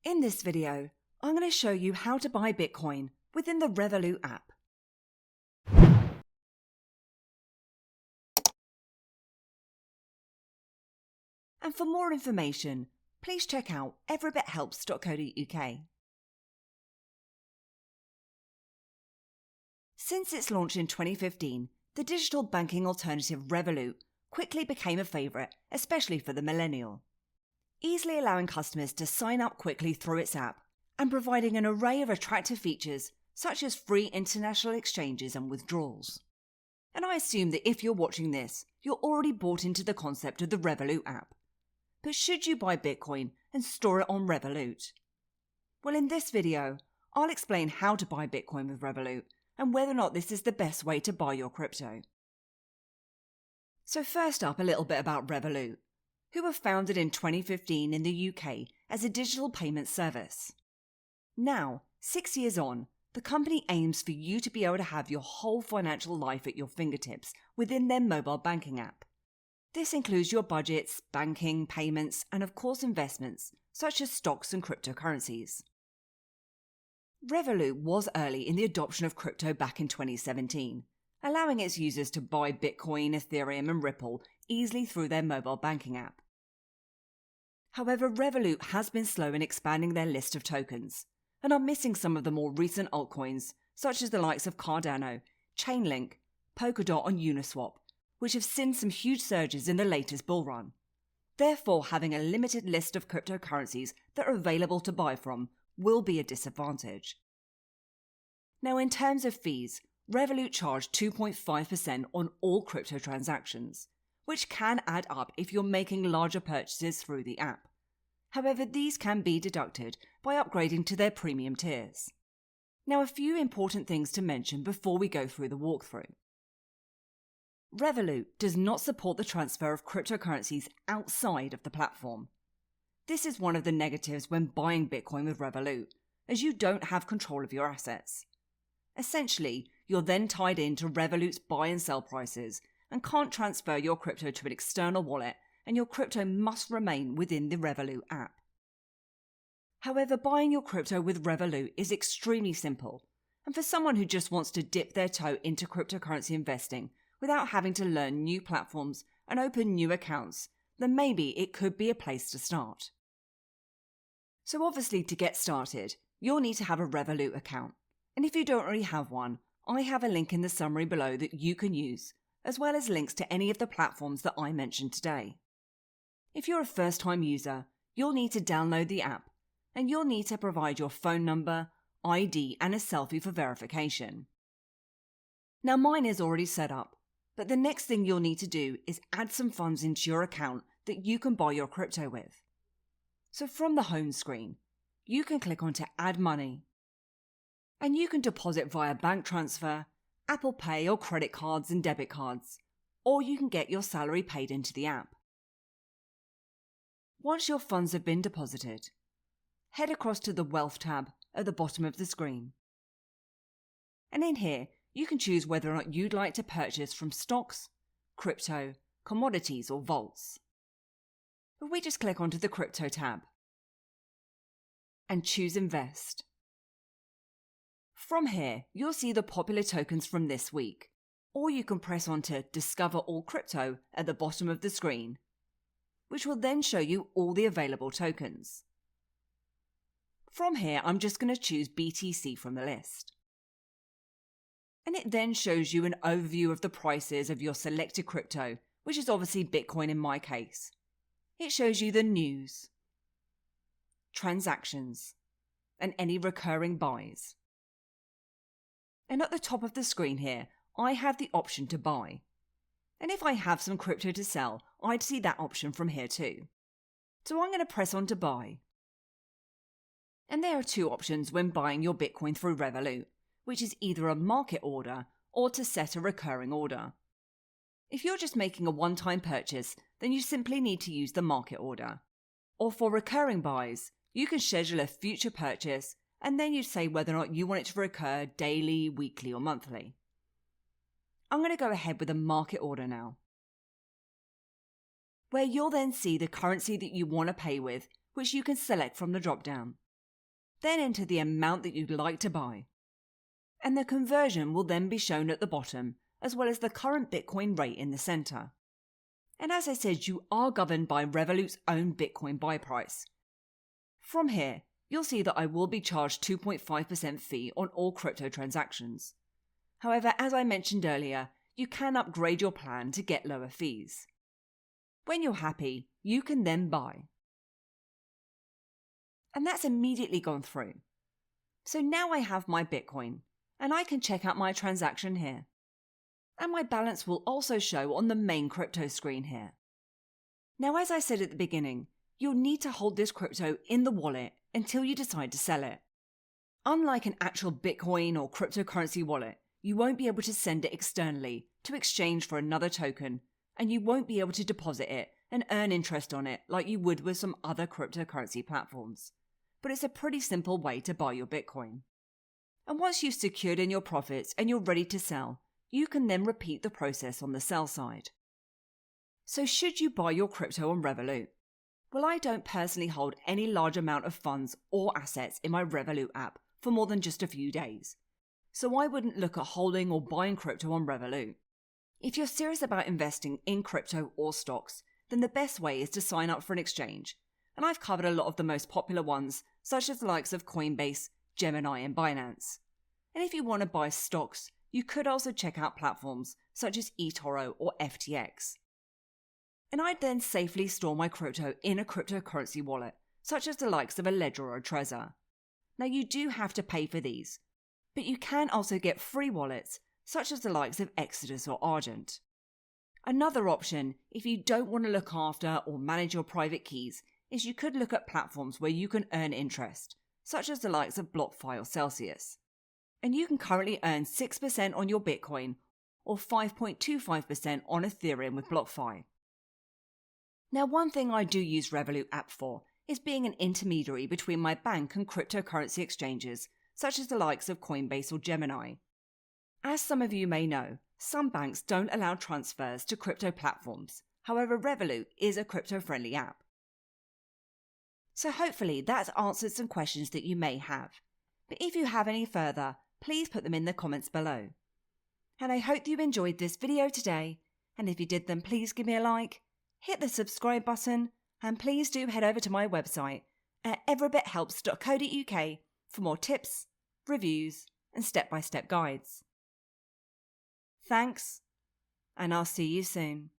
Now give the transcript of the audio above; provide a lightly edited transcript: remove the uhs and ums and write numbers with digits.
In this video, I'm going to show you how to buy Bitcoin within the Revolut app. And for more information, please check out everybithelps.co.uk. Since its launch in 2015, the digital banking alternative Revolut quickly became a favourite, especially for the millennial, easily allowing customers to sign up quickly through its app and providing an array of attractive features such as free international exchanges and withdrawals. And I assume that if you're watching this, you're already bought into the concept of the Revolut app. But should you buy Bitcoin and store it on Revolut? Well, in this video, I'll explain how to buy Bitcoin with Revolut and whether or not this is the best way to buy your crypto. So first up, a little bit about Revolut, who were founded in 2015 in the UK as a digital payment service. Now, 6 years on, the company aims for you to be able to have your whole financial life at your fingertips within their mobile banking app. This includes your budgets, banking, payments, and of course investments, such as stocks and cryptocurrencies. Revolut was early in the adoption of crypto back in 2017, allowing its users to buy Bitcoin, Ethereum, and Ripple easily through their mobile banking app. However, Revolut has been slow in expanding their list of tokens, and are missing some of the more recent altcoins, such as the likes of Cardano, Chainlink, Polkadot, and Uniswap, which have seen some huge surges in the latest bull run. Therefore, having a limited list of cryptocurrencies that are available to buy from will be a disadvantage. Now, in terms of fees, Revolut charge 2.5% on all crypto transactions, which can add up if you're making larger purchases through the app. However, these can be deducted by upgrading to their premium tiers. Now, a few important things to mention before we go through the walkthrough. Revolut does not support the transfer of cryptocurrencies outside of the platform. This is one of the negatives when buying Bitcoin with Revolut, as you don't have control of your assets. Essentially, you're then tied into Revolut's buy and sell prices and can't transfer your crypto to an external wallet, and your crypto must remain within the Revolut app. However, buying your crypto with Revolut is extremely simple, and for someone who just wants to dip their toe into cryptocurrency investing without having to learn new platforms and open new accounts, then maybe it could be a place to start. So obviously, to get started, you'll need to have a Revolut account, and if you don't already have one, I have a link in the summary below that you can use, as well as links to any of the platforms that I mentioned today. If you're a first-time user, you'll need to download the app, and you'll need to provide your phone number, ID, and a selfie for verification. Now, mine is already set up, but the next thing you'll need to do is add some funds into your account that you can buy your crypto with. So from the home screen, you can click onto Add Money, and you can deposit via bank transfer, Apple Pay or credit cards and debit cards, or you can get your salary paid into the app. Once your funds have been deposited, head across to the Wealth tab at the bottom of the screen. And in here, you can choose whether or not you'd like to purchase from stocks, crypto, commodities, or vaults. But we just click onto the Crypto tab and choose Invest. From here, you'll see the popular tokens from this week, or you can press onto Discover All Crypto at the bottom of the screen, which will then show you all the available tokens. From here, I'm just going to choose BTC from the list. And it then shows you an overview of the prices of your selected crypto, which is obviously Bitcoin in my case. It shows you the news, transactions, and any recurring buys. And at the top of the screen here, I have the option to buy. And if I have some crypto to sell, I'd see that option from here too. So I'm going to press on to buy. And there are two options when buying your Bitcoin through Revolut, which is either a market order or to set a recurring order. If you're just making a one-time purchase, then you simply need to use the market order. Or for recurring buys, you can schedule a future purchase and then you say whether or not you want it to recur daily, weekly, or monthly. I'm going to go ahead with a market order now, where you'll then see the currency that you want to pay with, which you can select from the drop-down. Then enter the amount that you'd like to buy. And the conversion will then be shown at the bottom, as well as the current Bitcoin rate in the center. And as I said, you are governed by Revolut's own Bitcoin buy price. From here, you'll see that I will be charged 2.5% fee on all crypto transactions. However, as I mentioned earlier, you can upgrade your plan to get lower fees. When you're happy, you can then buy. And that's immediately gone through. So now I have my Bitcoin, and I can check out my transaction here. And my balance will also show on the main crypto screen here. Now, as I said at the beginning, you'll need to hold this crypto in the wallet until you decide to sell it. Unlike an actual Bitcoin or cryptocurrency wallet, you won't be able to send it externally to exchange for another token, and you won't be able to deposit it and earn interest on it like you would with some other cryptocurrency platforms. But it's a pretty simple way to buy your Bitcoin. And once you've secured in your profits and you're ready to sell, you can then repeat the process on the sell side. So should you buy your crypto on Revolut? Well, I don't personally hold any large amount of funds or assets in my Revolut app for more than just a few days. So I wouldn't look at holding or buying crypto on Revolut. If you're serious about investing in crypto or stocks, then the best way is to sign up for an exchange. And I've covered a lot of the most popular ones, such as the likes of Coinbase, Gemini, and Binance. And if you want to buy stocks, you could also check out platforms such as eToro or FTX. And I'd then safely store my crypto in a cryptocurrency wallet, such as the likes of a Ledger or a Trezor. Now, you do have to pay for these, but you can also get free wallets, such as the likes of Exodus or Argent. Another option, if you don't want to look after or manage your private keys, is you could look at platforms where you can earn interest, such as the likes of BlockFi or Celsius. And you can currently earn 6% on your Bitcoin or 5.25% on Ethereum with BlockFi. Now, one thing I do use Revolut app for is being an intermediary between my bank and cryptocurrency exchanges, such as the likes of Coinbase or Gemini. As some of you may know, some banks don't allow transfers to crypto platforms. However, Revolut is a crypto-friendly app. So hopefully that's answered some questions that you may have. But if you have any further, please put them in the comments below. And I hope you enjoyed this video today. And if you did, then please give me a like, hit the subscribe button, and please do head over to my website at everybithelps.co.uk for more tips, reviews, and step-by-step guides. Thanks, and I'll see you soon.